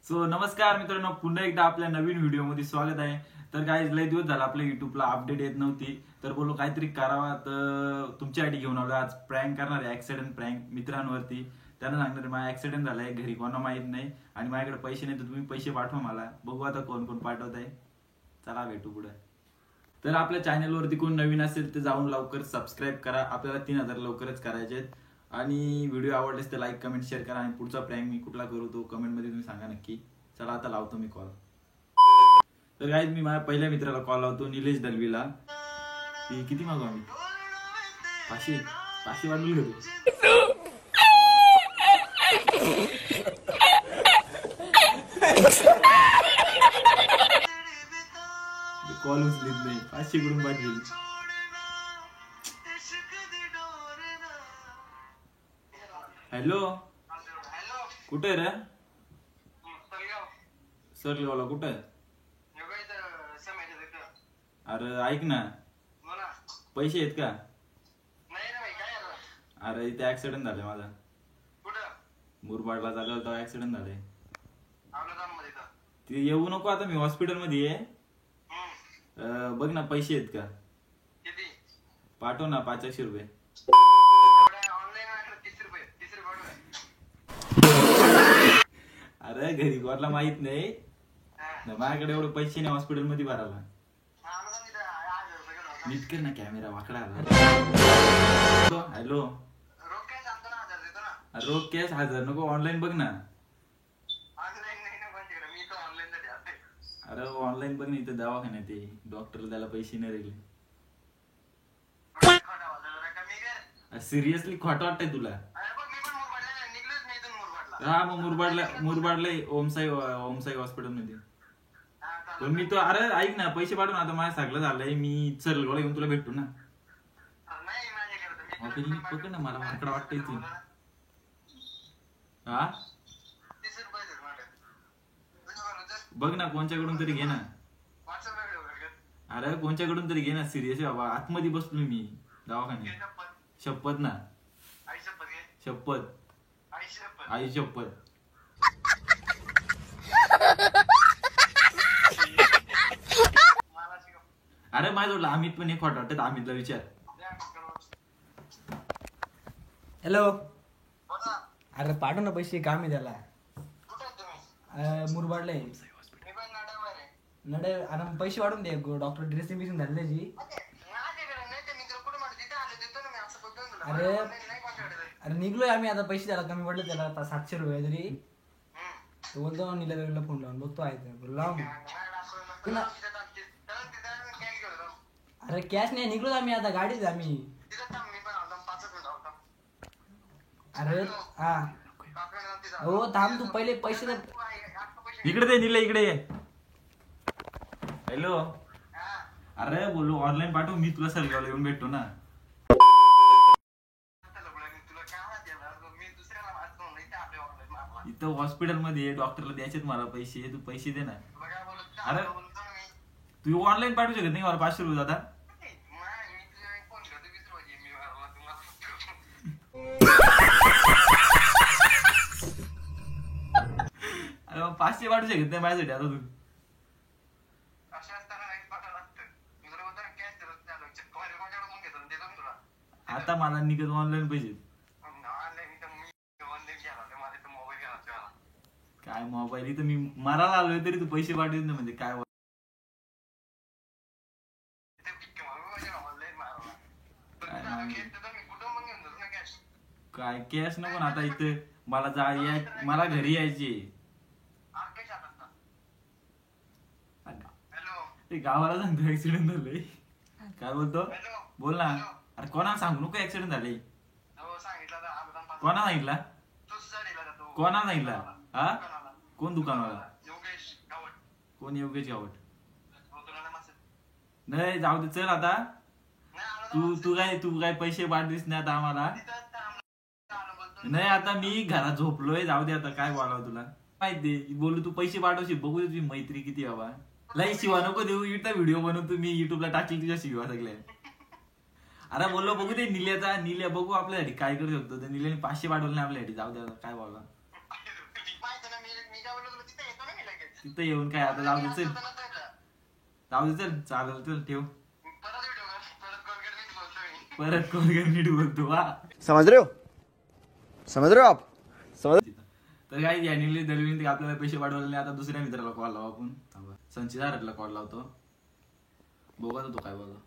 So नमस्कार मित्रांनो, पुन्हा एकदा आपल्या नवीन व्हिडिओमध्ये स्वागत आहे. तर काय लय दिवस झाला आपल्या युट्यूबला अपडेट येत नव्हती, तर बोललो काहीतरी करावा. तर तुमच्यासाठी घेऊन आलो आज प्रँक करणार आहे, ऍक्सिडेंट प्रँक मित्रांवरती. त्यांना सांगणार माझा ऍक्सिडेंट झालाय, घरी कोणा माहित नाही आणि माझ्याकडे पैसे नाही, तर तुम्ही पैसे पाठवा मला. बघू आता कोण कोण पाठवत आहे. चला भेटू पुढे. तर आपल्या चॅनलवरती कोण नवीन असेल तर जाऊन लवकर सबस्क्राईब करा. आपल्याला 3000 लवकरच करायचे आहेत. आणि व्हिडिओ आवडलेस तर लाईक कमेंट शेअर करा. आणि पुढचा प्रँक मी कुठला करू तो कमेंट मध्ये तुम्ही सांगा नक्की. चला आता लावतो मी कॉल. तर गाईज मी माझ्या पहिल्या मित्राला कॉल लावतो, निलेश दलवीला. किती मागू आम्ही? 500 वाढवून घेतो. कॉल उचलीत नाही, 500 कडून पाठवेल. हॅलो, कुठे आहे रे? सरगावला कुठे आहे? अरे ऐक ना, पैसे आहेत का? अरे इथे ऍक्सिडेंट झालाय माझा. मुरबाडला झाला होता, ऍक्सिडेंट झालाय. ते येऊ नको आता, मी हॉस्पिटल मध्ये आहे. बघ ना, पैसे आहेत का? पाठव ना, 500 रुपये. अरे घरी कोणाला माहित नाही, माझ्याकडे एवढे पैसे नाही हॉस्पिटल मध्ये भरायला. नीट कर ना, कॅमेरा वाकडा आला. हॅलो, रोख कॅश 1000 नको, ऑनलाईन बघ ना. अरे ऑनलाईन बघ ना, इथं दवाखान्यात आहे, डॉक्टर त्याला पैसे नाही राहिले. सिरियसली खोटं वाटतंय तुला? हा मग मुरबाडला ओमसाई हॉस्पिटल मध्ये. पण मी तो, अरे ऐक ना, पैसे पाठव ना. आता माझ्या सगळं झालंय, मी चल गोळा घेऊन तुला भेटतो ना. पकड ना, मला माकडा वाटतंय ती. हा बघ ना, कोणच्याकडून तरी घे ना. अरे कोणच्याकडून तरी घे ना, सिरियस आहे बाबा. आतमध्ये बसलो मी दवाखान्यात. शपथ ना, शपथ, आई शपथ. अरे माझ्याजवळ अमित पण एक खोटं वाटत, अमितला विचार. हॅलो, अरे पाठव ना पैसे, काम आहे त्याला. मुरबाडला आहे. नडे, अरे पैसे वाढून दे, डॉक्टर ड्रेसिंग बिसिंग झाली त्याची. अरे निघलोय आम्ही आता, पैसे त्याला कमी पडले त्याला, आता 700 रुपये तरी. तो बोलतो नीला फोन लावून बघतो आहे लाव. अरे कॅश नाही, निघलो आम्ही आता, गाडीच आम्ही. अरे हा हो, थांब तू, पहिले पैसे दे. इकडे दे निले, इकडे ये. हॅलो, अरे बोलू ऑनलाईन पाठव, मी तुला सरगावला येऊन भेटतो ना. इथं हॉस्पिटल मध्ये डॉक्टरला द्यायचेत मला पैसे, तू पैसे दे ना. अरे तू ऑनलाईन पाठवू शकत नाही मला 500 रुपये दादा? अरे 500 पाठवू शकत नाही माझ्यासाठी आता तू? आता मला निघत ऑनलाईन पैसे. काय मोबाईल, इथं मी मारायला आलोय तरी तू पैसे पाठवत नाही, म्हणजे काय? काय कॅश नको ना आता, इथं मला घरी यायची. गावाला सांगतो ऍक्सिडेंट झालंय. काय बोलतो? बोल ना. अरे कोणाला सांगू नको ऍक्सिडेंट झाले. कोणा सांगितला? कोणा सांगितला? हा, कोण दुकानवाला? कोण योगेश गावट? नाही जाऊ दे, चल आता. तू काय पैसे पाठवीस नाही आता आम्हाला? नाही आता मी घरात झोपलोय, जाऊ दे आता, काय बोलावं तुला माहिती. बोलू तू पैसे पाठवशील, बघू तुझी मैत्री किती हवा. लई शिवा नको देऊ, इथं व्हिडिओ बनवतो मी, युट्यूबला टाकली तुझ्या शिवा सगळ्या. अरे बोललो बघू दे निल्याचा, निल्या बघू आपल्यासाठी काय करू शकतो. तर निल्याने 500 पाठवले नाही आपल्यासाठी, जाऊ दे आता, काय बोलला. तिथं येऊन काय आता जाऊ दे चल चालेल चल ठेव परत कोलगेट नीट बोलतो वा समझ रहे हो आप तर काही यांनी दरविन आपल्याला पैसे पाठवले नाही. आता दुसऱ्या मित्राला कॉल लावू आपण. संचिताला कॉल लावतो बघा तो काय बघा.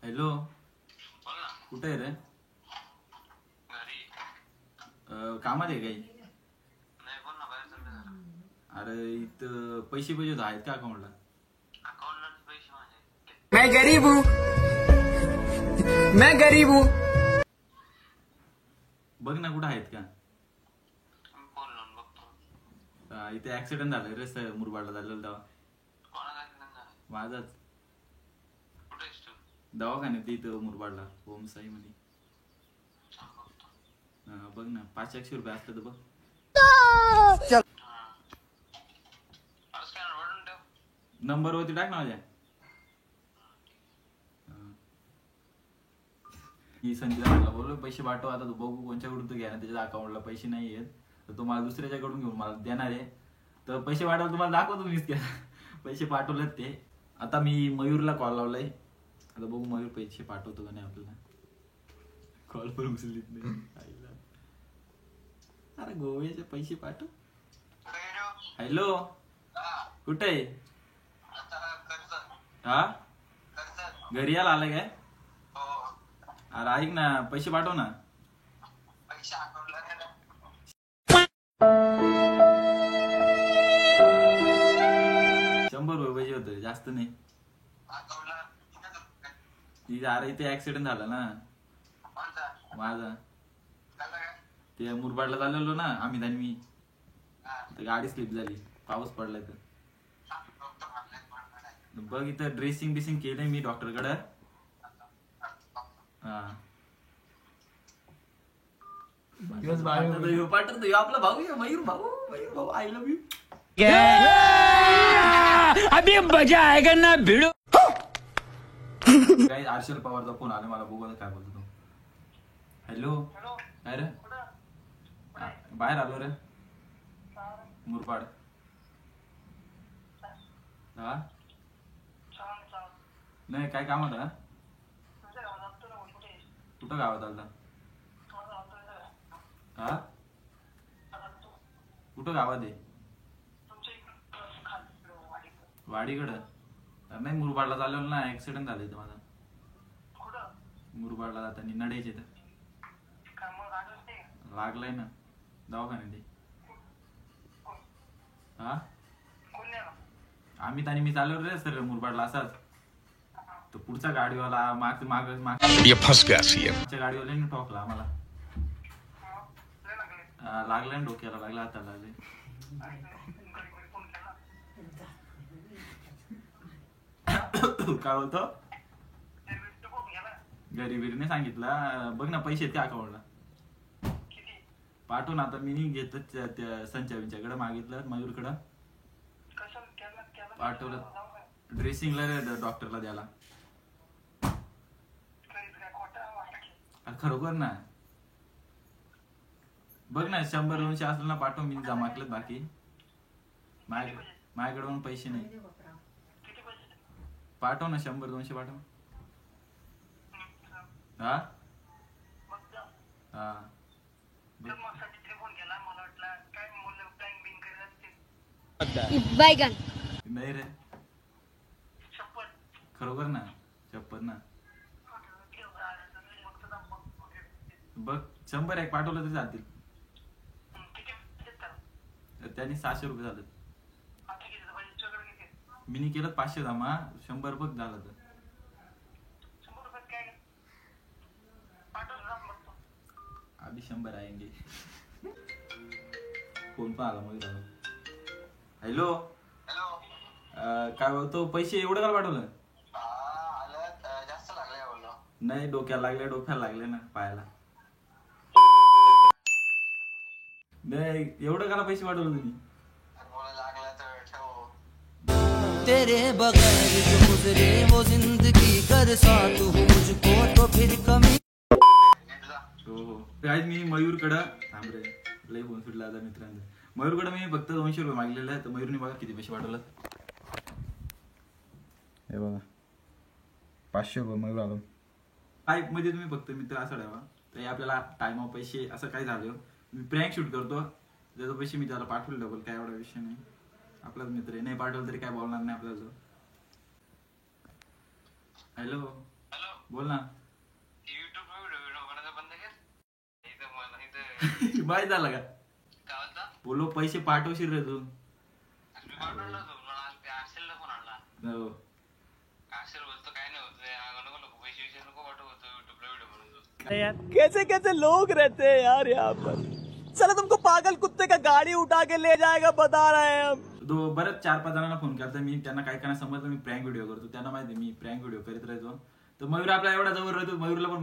हॅलो कुठे आहे रे? कामात आहे काही? अरे इथं पैसे आहेत का अकाउंटला? मैं गरीब हूँ बघ ना कुठं आहेत का? इथे ऍक्सिडेंट झालं रे मुरबाडला झालेलं तेव्हा माझाच दवाखान्यात इथं मुरबाडला ओमसाई मध्ये. बघ ना 500 रुपये असतात बघ. नंबर वरती टाक ना माझ्या. ही संजयला बोललो पैसे पाठव. आता तू बघू कोणच्याकडून तू घ्या ना त्याच्या अकाउंटला पैसे नाही आहेत तर तो मला दुसऱ्याच्याकडून घेऊन मला देणार आहे. तर पैसे पाठवले तुम्हाला दाखवतो मीच त्या पैसे पाठवलेत ते. आता मी मयूरला कॉल लावलाय. आता बघू मयूर पैसे पाठवतो का नाही आपल्याला. कॉल पण उचललीत नाही. अरे गोव्याचे पैसे पाठव. हॅलो कुठे आहे? हा घरी यायला आलं काय? अरे ऐक ना पैसे पाठव ना. ₹100 पाहिजे होते जास्त नाही. अरे इथे ऍक्सिडेंट झाला ना माझा. ते मुरबाडला चाललेलो ना आम्ही आणि मी. गाडी स्लिप झाली पाऊस पडलाय तर. बघ इथं ड्रेसिंग बिसिंग केलंय मी डॉक्टरकडे. हा पाठवतो आपला भाऊ मयूर भाऊ आय लव्ह यू. अभी मजा आएगा ना भिड़ो. काही हर्षल पवारचा फोन आला मला बघू काय बोलतो तो. हॅलो काय रे? बाहेर आलो रे मुरबाड. हा नाही काय काम होतं? कुठं गावात आलता? हा कुठं गावात आहे? वाडीकडं? नाही मुरबाडला चाललेलो ना ऍक्सिडेंट झालं इथं माझा. मुरबाडला जाताना नड्याचे तर लागलाय ना दवाखान्यात. हा आम्ही आणि मी चाललो रे सर मुरबाडला असाच. तर पुढचा गाडीवाला मागच्या गाडीवाल्याने ठोकला आम्हाला. लागलाय ना डोक्याला लागला हाताला लागले. काय बोलतो? गरीबीने सांगितलं. बघ ना पैसे त्या अकाउंटला पाठवून. आता मी घेत त्या संचावींच्याकडे मागितलं मयूरकडं पाठवलं ड्रेसिंगला रे डॉक्टरला द्यायला. खरोखर ना बघ ना 100-200 असलं ना पाठव. मी जमा केलं बाकी माझ्याकडे पण पैसे नाही. पाठव ना 100-200 पाठव. हा हा नाही रे खरोखर ना चप्पल ना. बघ 100 पाठवलं तरी चालतील. त्यांनी 600 रुपये झालं. मी केलं 500 जमा. 100 बघ झालं तर अभी 100 आएंगे. फोन पण आला मग. हॅलो काय बोलतो? पैसे एवढं का पाठवलं? नाही डोक्याला लागले ना पायाला. नाही एवढं काला पैसे पाठवलं तुम्ही? तेरे बगैर जो गुजरे वो जिंदगी कर साथ हूँ मुझको तो फिर कमी. हो मी मयूर कडं थांब रे. लई फोन सुटला आता मित्रांनो. मयूरकडे मी फक्त 200 रुपये मागलेले आहे, तर मयूरने बघा किती पैसे पाठवलं. हे बघा 500 रुपये मयूर आलो. टाईप मध्ये तुम्ही फक्त मित्र असं ठेवा. तर आपल्याला टाइम पैसे असं काय झालं, मी प्रँक शूट करतो त्याचे पैसे मी त्याला पाठवले डबल, काय एवढा विषय नाही. आपलाच मित्र आहे, नाही पाठवलं तरी काय बोलणार नाही आपल्याला. हॅलो बोल ना. माहित झालं का? बोलो पैसे पाठवशील रे तू. हो. कैसे कैसे लोग रहते हैं यार यहाँ पर. चलो तुमको पागल कुत्ते का गाड़ी उठा के ले जाएगा बता रहे हैं हम. बरंच 4-5 जणांना फोन करतो मी, त्यांना काय काय समजलं मी प्रँक व्हिडिओ करतो. त्यांना माहिती मी प्रँक व्हिडिओ करीत राहतो. तर मयूर आपला एवढा जवळ राहतो, मयूरला पण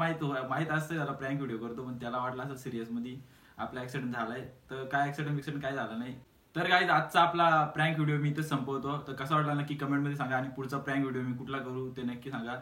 माहित असतं त्याला प्रँक व्हिडिओ करतो, पण त्याला वाटलं असं सिरियस मध्ये आपला ऍक्सिडेंट झालाय. तर काय ऍक्सिडेंट काय झालं नाही. तर काय आजचा आपला प्रँक व्हिडिओ मी इथं संपवतो. तर कसा वाटला नक्की कमेंट मध्ये सांगा, आणि पुढचा प्रँक व्हिडिओ मी कुठला करू ते नक्की सांगा.